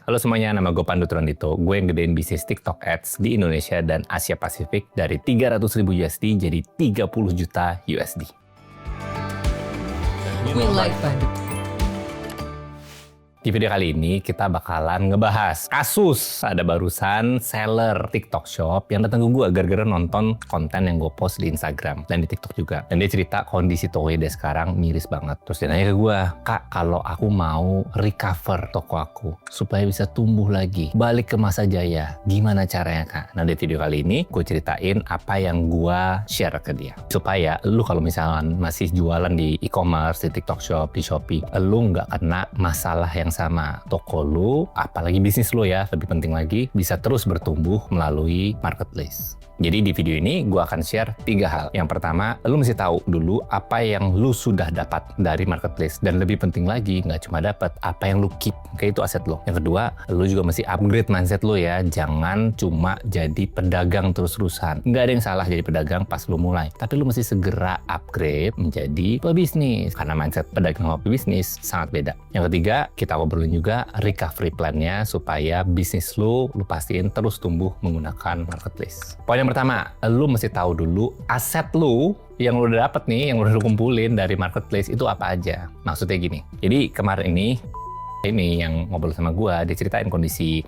Halo semuanya, nama gue Pandu Trondito. Gue yang gedein bisnis TikTok Ads di Indonesia dan Asia Pasifik dari 300.000 USD jadi 30 juta USD. We like Pandu. Di video kali ini kita bakalan ngebahas kasus ada barusan seller TikTok Shop yang datang ke gue gara-gara nonton konten yang gue post di Instagram dan di TikTok juga. Dan dia cerita kondisi tokonya dia sekarang miris banget. Terus dia nanya ke gue, "Kak, kalau aku mau recover toko aku supaya bisa tumbuh lagi, balik ke masa jaya, gimana caranya, Kak?" Nah, di video kali ini gue ceritain apa yang gue share ke dia. Supaya lu kalau misalkan masih jualan di e-commerce, di TikTok Shop, di Shopee, lu nggak kena masalah yang sama toko lu, apalagi bisnis lu ya, lebih penting lagi, bisa terus bertumbuh melalui marketplace. Jadi di video ini gue akan share 3 hal. Yang pertama, lu mesti tahu dulu apa yang lu sudah dapat dari marketplace. Dan lebih penting lagi, nggak cuma dapat, apa yang lu keep. Kayak itu aset lu. Yang kedua, lu juga mesti upgrade mindset lu ya. Jangan cuma jadi pedagang terus-terusan. Nggak ada yang salah jadi pedagang pas lu mulai. Tapi lu mesti segera upgrade menjadi pebisnis. Karena mindset pedagang sama pebisnis sangat beda. Yang ketiga, kita ngobrolin juga recovery plan-nya supaya bisnis lu pastiin terus tumbuh menggunakan marketplace. Poin yang pertama, lu mesti tahu dulu aset lu yang lu udah dapet nih, yang udah lu kumpulin dari marketplace itu apa aja. Maksudnya gini, jadi kemarin ini yang ngobrol sama gue, dia ceritain kondisi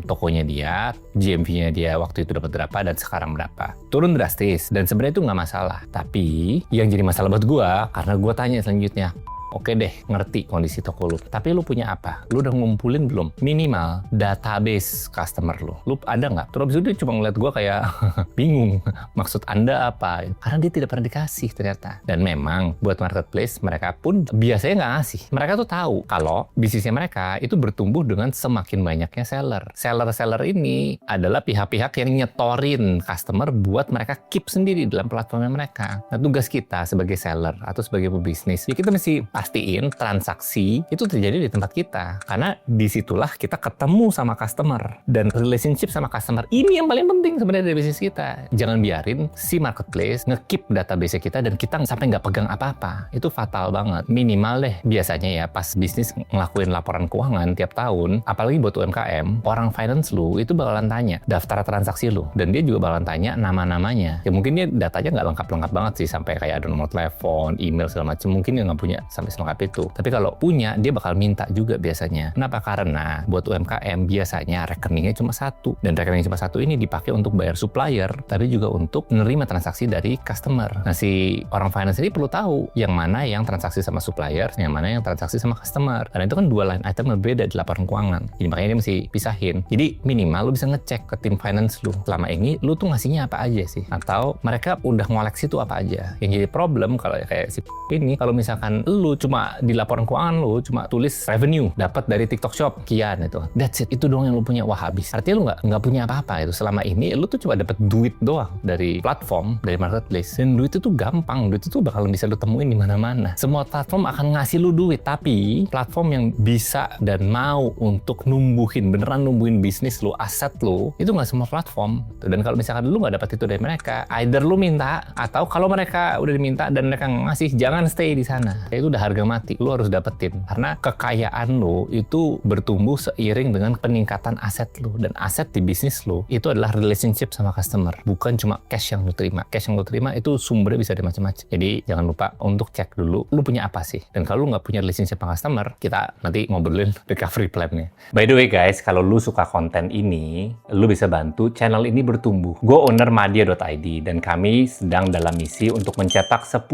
tokonya dia, GMV-nya dia waktu itu dapat berapa dan sekarang berapa. Turun drastis dan sebenarnya itu nggak masalah. Tapi yang jadi masalah buat gue, karena gue tanya selanjutnya, oke deh, ngerti kondisi toko lu. Tapi lu punya apa? Lu udah ngumpulin belum? Minimal database customer lu. Lu ada nggak? Terus dia cuma ngeliat gue kayak bingung. Maksud Anda apa? Karena dia tidak pernah dikasih ternyata. Dan memang buat marketplace mereka pun biasanya nggak ngasih. Mereka tuh tahu kalau bisnisnya mereka itu bertumbuh dengan semakin banyaknya seller. Seller-seller ini adalah pihak-pihak yang nyetorin customer buat mereka keep sendiri dalam platformnya mereka. Nah, tugas kita sebagai seller atau sebagai pebisnis, ya kita mesti pastiin transaksi itu terjadi di tempat kita. Karena disitulah kita ketemu sama customer. Dan relationship sama customer ini yang paling penting sebenarnya dari bisnis kita. Jangan biarin si marketplace nge-keep database kita dan kita sampai nggak pegang apa-apa. Itu fatal banget. Minimal deh biasanya ya pas bisnis ngelakuin laporan keuangan tiap tahun, apalagi buat UMKM, orang finance lu itu bakalan tanya daftar transaksi lu. Dan dia juga bakalan tanya nama-namanya. Ya mungkin dia datanya nggak lengkap-lengkap banget sih, sampai kayak ada nomor telepon, email segala macam. Mungkin dia nggak punya sampai selengkap itu. Tapi kalau punya, dia bakal minta juga biasanya. Kenapa? Karena buat UMKM biasanya rekeningnya cuma satu. Dan rekening cuma satu ini dipakai untuk bayar supplier, tapi juga untuk menerima transaksi dari customer. Nah, si orang finance ini perlu tahu yang mana yang transaksi sama supplier, yang mana yang transaksi sama customer. Karena itu kan dua line item yang berbeda di laporan keuangan. Jadi makanya dia mesti pisahin. Jadi minimal lu bisa ngecek ke tim finance lu. Selama ini lu tuh ngasihnya apa aja sih? Atau mereka udah ngoleksi tuh apa aja? Yang jadi problem kalau kayak si ini, kalau misalkan lu cuma di laporan keuangan lu cuma tulis revenue dapat dari TikTok Shop kian itu, that's it, itu doang yang lu punya, wah habis. Artinya lu nggak punya apa-apa itu. Selama ini lu tuh cuma dapat duit doang dari platform, dari marketplace. Dan duit itu tuh gampang, duit itu bakalan bisa lu temuin di mana-mana. Semua platform akan ngasih lu duit, tapi platform yang bisa dan mau untuk beneran numbuhin bisnis lu, aset lu, itu nggak semua platform. Dan kalau misalkan lu nggak dapat itu dari mereka, either lu minta, atau kalau mereka udah diminta dan mereka ngasih, jangan stay di sana. Itu udah harga mati, lu harus dapetin. Karena kekayaan lu itu bertumbuh seiring dengan peningkatan aset lu. Dan aset di bisnis lu itu adalah relationship sama customer, bukan cuma cash yang lu terima. Cash yang lu terima itu sumbernya bisa dari macam-macam. Jadi jangan lupa untuk cek dulu lu punya apa sih. Dan kalau lu nggak punya relationship sama customer, kita nanti ngobrolin recovery plan-nya. By the way guys, kalau lu suka konten ini, lu bisa bantu channel ini bertumbuh. Gue owner Madya.id dan kami sedang dalam misi untuk mencetak 10.000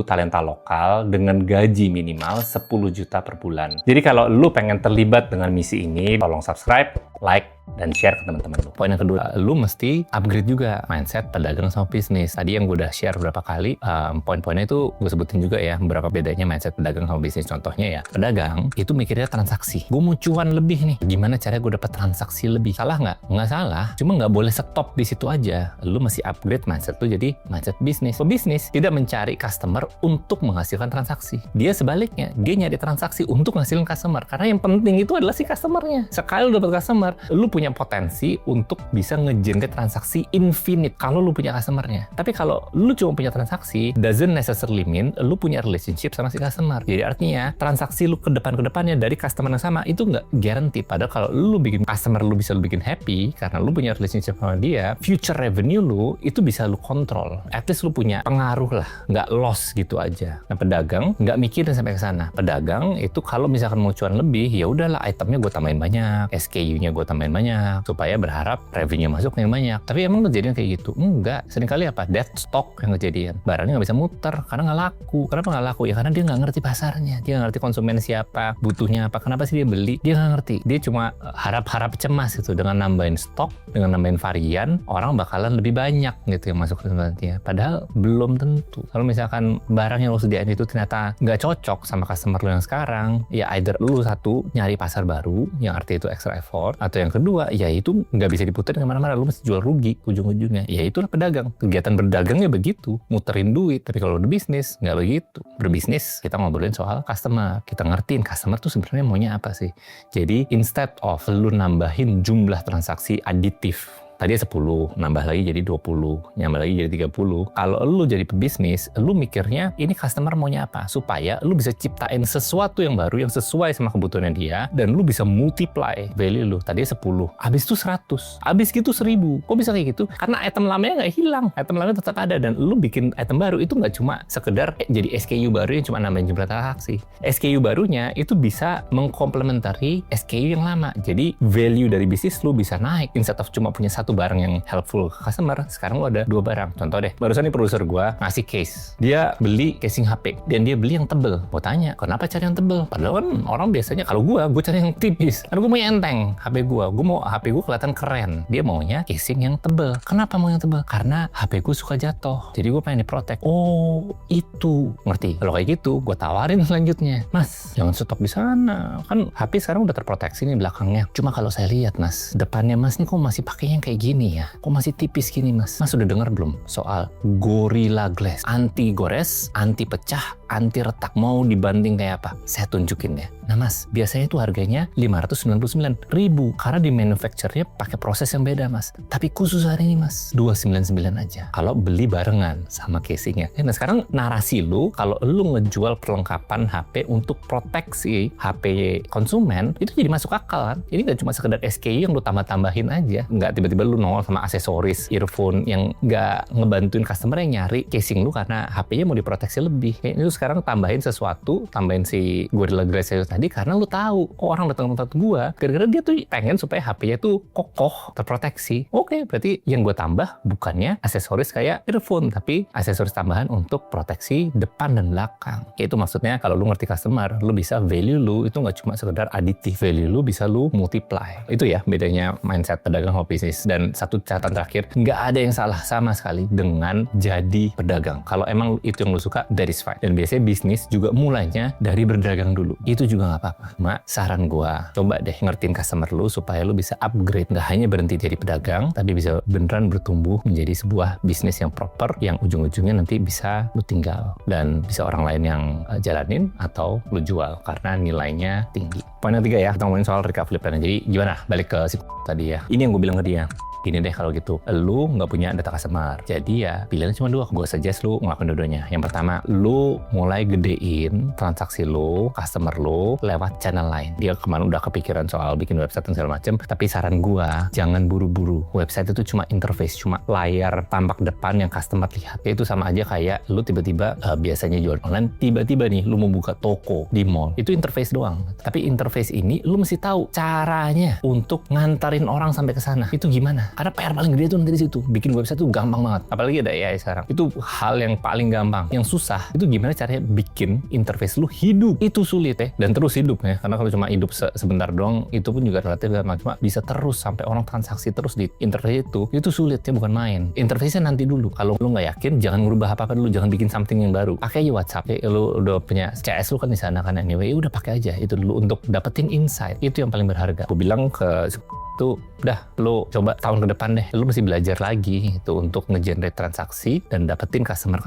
talenta lokal dengan gaji minimal 10 juta per bulan. Jadi kalau lu pengen terlibat dengan misi ini, tolong subscribe, like, dan share ke teman-teman lu. Poin yang kedua, lu mesti upgrade juga mindset pedagang sama bisnis. Tadi yang gue udah share beberapa kali, poin-poinnya itu gue sebutin juga ya, berapa bedanya mindset pedagang sama bisnis. Contohnya ya, pedagang itu mikirnya transaksi. Gue mau cuan lebih nih, gimana caranya gue dapat transaksi lebih? Salah nggak? Nggak salah, cuma nggak boleh stop di situ aja. Lu mesti upgrade mindset tuh jadi mindset bisnis. Pebisnis tidak mencari customer untuk menghasilkan transaksi. Dia sebaliknya, dia nyari transaksi untuk menghasilkan customer. Karena yang penting itu adalah si customernya. Sekali lu dapat customer, customer, lu punya potensi untuk bisa nge-generate transaksi infinite kalau lu punya customernya. Tapi kalau lu cuma punya transaksi, doesn't necessarily mean lu punya relationship sama si customer. Jadi artinya transaksi lu ke depannya dari customer yang sama itu nggak guarantee. Padahal kalau lu bikin customer lu bisa lu bikin happy karena lu punya relationship sama dia, future revenue lu itu bisa lu kontrol. At least lu punya pengaruh lah, nggak loss gitu aja. Nah pedagang nggak mikirin sampai ke sana. Pedagang itu kalau misalkan mau cuan lebih, ya udahlah itemnya gue tambahin banyak, SKU-nya gue tambahin banyak, supaya berharap revenue masuk yang banyak. Tapi emang kejadian kayak gitu? Enggak. Seringkali apa? Dead stock yang kejadian. Barangnya nggak bisa muter karena nggak laku. Kenapa nggak laku? Ya karena dia nggak ngerti pasarnya. Dia nggak ngerti konsumen siapa, butuhnya apa, kenapa sih dia beli. Dia nggak ngerti. Dia cuma harap-harap cemas itu dengan nambahin stok, dengan nambahin varian, orang bakalan lebih banyak gitu yang masuk ke tempatnya. Padahal belum tentu. Kalau misalkan barang yang lo sediain itu ternyata nggak cocok sama customer lo yang sekarang, ya either lu satu nyari pasar baru yang arti itu extra effort, atau yang kedua ya itu nggak bisa diputar kemana-mana, lu mesti jual rugi ujung-ujungnya. Ya itulah pedagang. Kegiatan berdagang ya begitu, muterin duit. Tapi kalau udah bisnis nggak begitu. Berbisnis kita ngobrolin soal customer, kita ngertiin customer tuh sebenarnya maunya apa sih. Jadi instead of lu nambahin jumlah transaksi aditif, tadi 10, nambah lagi jadi 20, nambah lagi jadi 30. Kalau lu jadi pebisnis, lu mikirnya ini customer maunya apa? Supaya lu bisa ciptain sesuatu yang baru yang sesuai sama kebutuhannya dia, dan lu bisa multiply value lu. Tadi 10, habis itu 100, habis gitu 1000. Kok bisa kayak gitu? Karena item lamanya nggak hilang, item lamanya tetap ada, dan lu bikin item baru itu nggak cuma sekedar jadi SKU baru yang cuma nambahin jumlah transaksi. SKU barunya itu bisa mengkomplementari SKU yang lama. Jadi value dari bisnis lu bisa naik. Instead of cuma punya satu barang yang helpful ke customer, sekarang lo ada 2 barang. Contoh deh, barusan nih produser gue ngasih case. Dia beli casing HP dan dia beli yang tebel. Gue tanya, kenapa cari yang tebel? Padahal kan orang biasanya, kalau gue cari yang tipis. Karena gue mau yang enteng HP gue. Gue mau HP gue kelihatan keren. Dia maunya casing yang tebel. Kenapa mau yang tebel? Karena HP gue suka jatuh. Jadi gue pengen diprotek. Oh, itu. Ngerti? Kalau kayak gitu, gue tawarin selanjutnya. Mas, jangan stop di sana. Kan HP sekarang udah terproteksi nih belakangnya. Cuma kalau saya lihat, Mas, depannya Mas nih kok masih pakainya yang kayak gini ya? Kok masih tipis gini, Mas? Mas udah dengar belum soal Gorilla Glass? Anti gores, anti pecah, anti retak. Mau dibanding kayak apa? Saya tunjukin ya. Nah Mas, biasanya itu harganya 599.000 karena di manufacture-nya pakai proses yang beda, Mas. Tapi khusus hari ini, Mas, 299 aja. Kalau beli barengan sama casingnya. Nah sekarang narasi lu, kalau lu ngejual perlengkapan HP untuk proteksi HP konsumen, itu jadi masuk akal kan? Ini nggak cuma sekedar SKU yang lu tambah-tambahin aja. Nggak tiba-tiba lu nongol sama aksesoris, earphone yang nggak ngebantuin customer yang nyari casing lu karena HP-nya mau diproteksi lebih. Kayak itu sekarang tambahin sesuatu, tambahin si Gorilla Glass itu tadi karena lu tahu, oh orang datang ke tempat gua gara-gara dia tuh pengen supaya HP-nya tuh kokoh, terproteksi. Oke, berarti yang gua tambah bukannya aksesoris kayak earphone, tapi aksesoris tambahan untuk proteksi depan dan belakang. Kayak itu maksudnya kalau lu ngerti customer, lu bisa value lu itu nggak cuma sekedar aditif, value lu bisa lu multiply. Itu ya bedanya mindset pedagang sama bisnis. Dan satu catatan terakhir, nggak ada yang salah sama sekali dengan jadi pedagang. Kalau emang itu yang lu suka, that is fine. Dan biasanya bisnis juga mulainya dari berdagang dulu. Itu juga nggak apa-apa. Cuma saran gua, coba deh ngertiin customer lu supaya lu bisa upgrade. Nggak hanya berhenti jadi pedagang, tapi bisa beneran bertumbuh menjadi sebuah bisnis yang proper, yang ujung-ujungnya nanti bisa lu tinggal. Dan bisa orang lain yang jalanin atau lu jual karena nilainya tinggi. Poin yang 3 ya, kita ngomongin soal recovery plan. Jadi gimana? Balik ke si tadi ya. Ini yang gue bilang ke dia. Gini deh kalau gitu, lu nggak punya data customer. Jadi ya pilihannya cuma 2. Gue suggest lu ngelakuin dua-duanya. Yang pertama, lu mulai gedein transaksi lu, customer lu lewat channel lain. Dia kemarin udah kepikiran soal bikin website dan segala macem. Tapi saran gue, jangan buru-buru. Website itu cuma interface, cuma layar tampak depan yang customer lihat. Itu sama aja kayak lu tiba-tiba biasanya jual online, tiba-tiba nih lu mau buka toko di mall. Itu interface doang. Tapi interface ini lu mesti tahu caranya untuk ngantarin orang sampai ke sana. Itu gimana? Karena PR paling gede tuh nanti di situ. Bikin website tuh gampang banget. Apalagi ada AI sekarang. Itu hal yang paling gampang. Yang susah itu gimana caranya bikin interface lu hidup. Itu sulit ya. Dan terus hidup ya. Karena kalau cuma hidup sebentar doang, itu pun juga relatif gampang. Cuma bisa terus sampai orang transaksi terus di interface itu sulit ya, bukan main. Interface-nya nanti dulu. Kalau lu nggak yakin, jangan ngubah apa-apa dulu. Jangan bikin something yang baru. Pakai aja WhatsApp. Ya, lu udah punya CS lu kan di sana kan anyway. Udah pakai aja itu dulu untuk dapetin insight. Itu yang paling berharga. Gue bilang ke Itu udah, lo coba tahun ke depan deh, lo mesti belajar lagi itu untuk nge-generate transaksi dan dapetin customer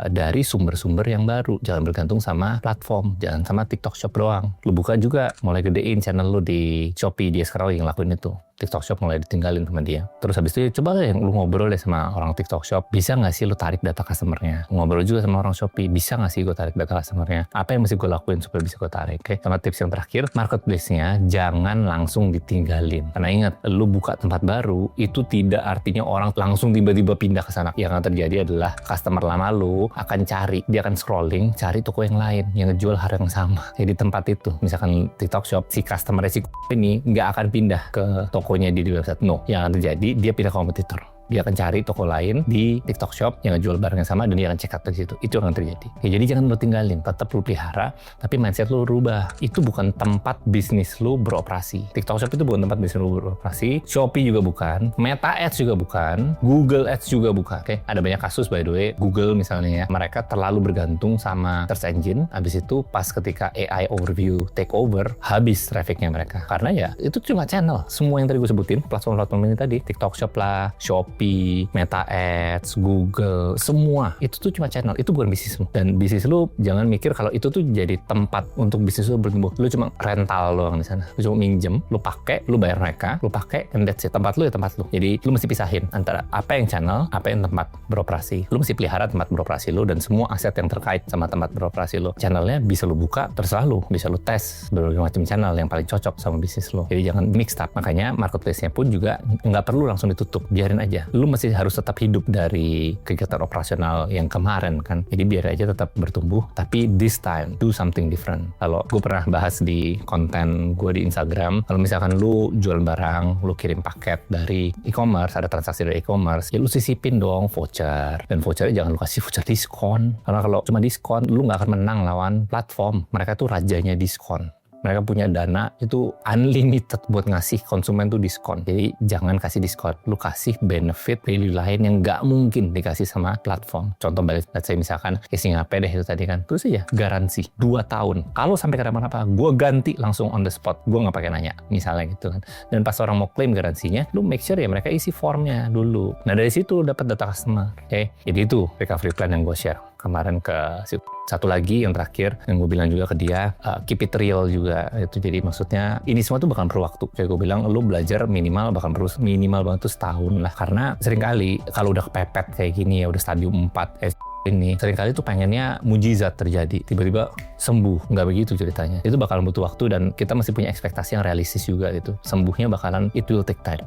dari sumber-sumber yang baru. Jangan bergantung sama platform, jangan sama TikTok Shop doang. Lo buka juga, mulai gedein channel lo di Shopee. Dia sekarang yang ngelakuin itu. TikTok Shop mulai ditinggalin sama dia. Terus habis itu coba deh lu ngobrol deh sama orang TikTok Shop. Bisa nggak sih lu tarik data customernya? Ngobrol juga sama orang Shopee. Bisa nggak sih gue tarik data customernya? Apa yang mesti gue lakuin supaya bisa gue tarik? Oke. Sama tips yang terakhir, marketplace-nya jangan langsung ditinggalin. Karena ingat, lu buka tempat baru itu tidak artinya orang langsung tiba-tiba pindah ke sana. Yang akan terjadi adalah customer lama lu akan cari, dia akan scrolling cari toko yang lain yang ngejual harga yang sama. Jadi tempat itu, misalkan TikTok Shop, si customer si ini nggak akan pindah ke tokonya di website. No, yang akan terjadi dia pindah kompetitor. Dia akan cari toko lain di TikTok Shop yang jual barang yang sama dan dia akan check out di situ. Itu yang akan terjadi. Ya, jadi jangan lu tinggalin, tetap lu pelihara, tapi mindset lu rubah. Itu bukan tempat bisnis lu beroperasi. TikTok Shop itu bukan tempat bisnis lu beroperasi. Shopee juga bukan. Meta Ads juga bukan. Google Ads juga bukan. Oke, ada banyak kasus by the way. Google misalnya ya, mereka terlalu bergantung sama search engine. Habis itu pas ketika AI overview take over, habis trafficnya mereka. Karena ya itu cuma channel. Semua yang tadi gue sebutin, platform-platform ini tadi, TikTok Shop lah, Shopee, Meta Ads, Google, semua itu tuh cuma channel, itu bukan bisnis lu. Dan bisnis lu jangan mikir kalau itu tuh jadi tempat untuk bisnis lu bertumbuh. Lu cuma rental doang di sana. Lu cuma minjem, lu pakai, lu bayar mereka, lu pakai, and that's it. Tempat lu ya tempat lu. Jadi lu mesti pisahin antara apa yang channel, apa yang tempat beroperasi. Lu mesti pelihara tempat beroperasi lu dan semua aset yang terkait sama tempat beroperasi lu. Channelnya bisa lu buka, terserah lu. Bisa lu tes berbagai macam channel yang paling cocok sama bisnis lu. Jadi jangan mix up. Makanya marketplace-nya pun juga nggak perlu langsung ditutup. Biarin aja. Lu masih harus tetap hidup dari kegiatan operasional yang kemarin kan. Jadi biar aja tetap bertumbuh, tapi this time do something different. Kalau gue pernah bahas di konten gue di Instagram, kalau misalkan lu jual barang, lu kirim paket dari e-commerce, ada transaksi dari e-commerce, ya lu sisipin dong voucher. Dan vouchernya jangan lu kasih voucher diskon. Karena kalau cuma diskon, lu nggak akan menang lawan platform. Mereka tuh rajanya diskon. Mereka punya dana itu unlimited buat ngasih konsumen tuh diskon. Jadi jangan kasih diskon, lu kasih benefit value lain yang nggak mungkin dikasih sama platform. Contoh balik, let's say misalkan casing HP deh itu tadi kan, terus aja garansi 2 tahun. Kalau sampai kenapa-napa, gue ganti langsung on the spot, gue nggak pakai nanya, misalnya gitu kan. Dan pas orang mau klaim garansinya, lu make sure ya mereka isi formnya dulu. Nah dari situ dapat data customer. Oke, jadi itu recovery plan yang gue share kemarin ke satu lagi yang terakhir yang gue bilang juga ke dia, keep it real juga itu. Jadi maksudnya ini semua tuh bakal perlu waktu. Kayak gue bilang, lu belajar minimal bakal perlu minimal banget tuh setahun lah. Karena seringkali kalau udah kepepet kayak gini ya, udah stadium 4 ini seringkali tuh pengennya mujizat terjadi, tiba-tiba sembuh. Nggak begitu ceritanya. Itu bakalan butuh waktu dan kita mesti punya ekspektasi yang realistis juga gitu. Sembuhnya bakalan, it will take time,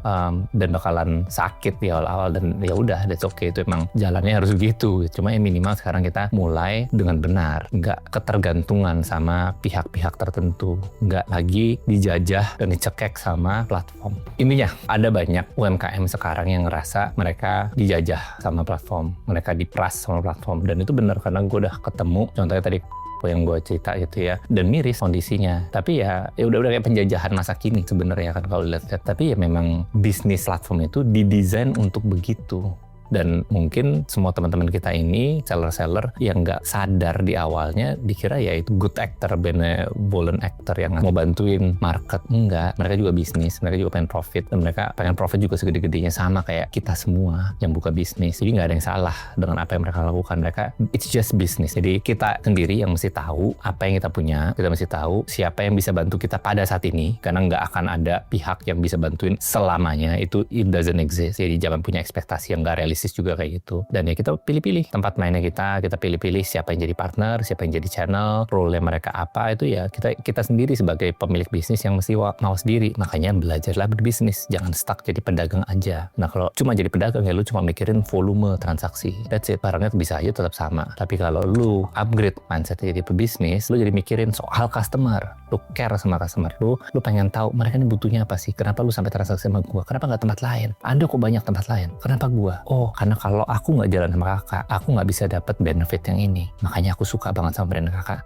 dan bakalan sakit di awal-awal, dan ya udah, that's okay, itu emang jalannya harus begitu. Cuma yang minimal sekarang kita mulai dengan benar, nggak ketergantungan sama pihak-pihak tertentu, nggak lagi dijajah dan dicekek sama platform. Intinya ada banyak UMKM sekarang yang ngerasa mereka dijajah sama platform, mereka diperas sama platform. Dan itu benar karena gue udah ketemu contohnya tadi yang gue cerita gitu ya, dan miris kondisinya. Tapi ya udah kayak penjajahan masa kini sebenarnya kan kalau lihat. Tapi ya memang bisnis platform itu didesain untuk begitu. Dan mungkin semua teman-teman kita ini seller-seller yang nggak sadar di awalnya dikira ya itu good actor, benevolent actor yang mau bantuin market. Enggak, mereka juga bisnis, mereka juga pengen profit, dan mereka pengen profit juga segede-gedenya sama kayak kita semua yang buka bisnis. Jadi nggak ada yang salah dengan apa yang mereka lakukan. Mereka it's just business. Jadi kita sendiri yang mesti tahu apa yang kita punya, kita mesti tahu siapa yang bisa bantu kita pada saat ini, karena nggak akan ada pihak yang bisa bantuin selamanya. Itu it doesn't exist. Jadi jangan punya ekspektasi yang nggak realistis juga kayak gitu. Dan ya kita pilih-pilih tempat mainnya, kita pilih-pilih siapa yang jadi partner, siapa yang jadi channel, role mereka apa, itu ya kita sendiri sebagai pemilik bisnis yang mesti mau sendiri. Makanya belajarlah berbisnis, jangan stuck jadi pedagang aja. Nah kalau cuma jadi pedagang ya lu cuma mikirin volume transaksi, that's it. Barangnya bisa aja tetap sama. Tapi kalau lu upgrade mindsetnya jadi pebisnis, lu jadi mikirin soal customer, lu care sama customer lu pengen tahu mereka ini butuhnya apa sih, kenapa lu sampai transaksi sama gua, kenapa nggak tempat lain, ada kok banyak tempat lain, kenapa gua, karena kalau aku nggak jalan sama kakak, aku nggak bisa dapat benefit yang ini. Makanya aku suka banget sama brand kakak.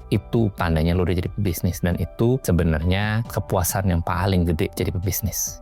Itu tandanya lo udah jadi pebisnis, dan itu sebenarnya kepuasan yang paling gede jadi pebisnis.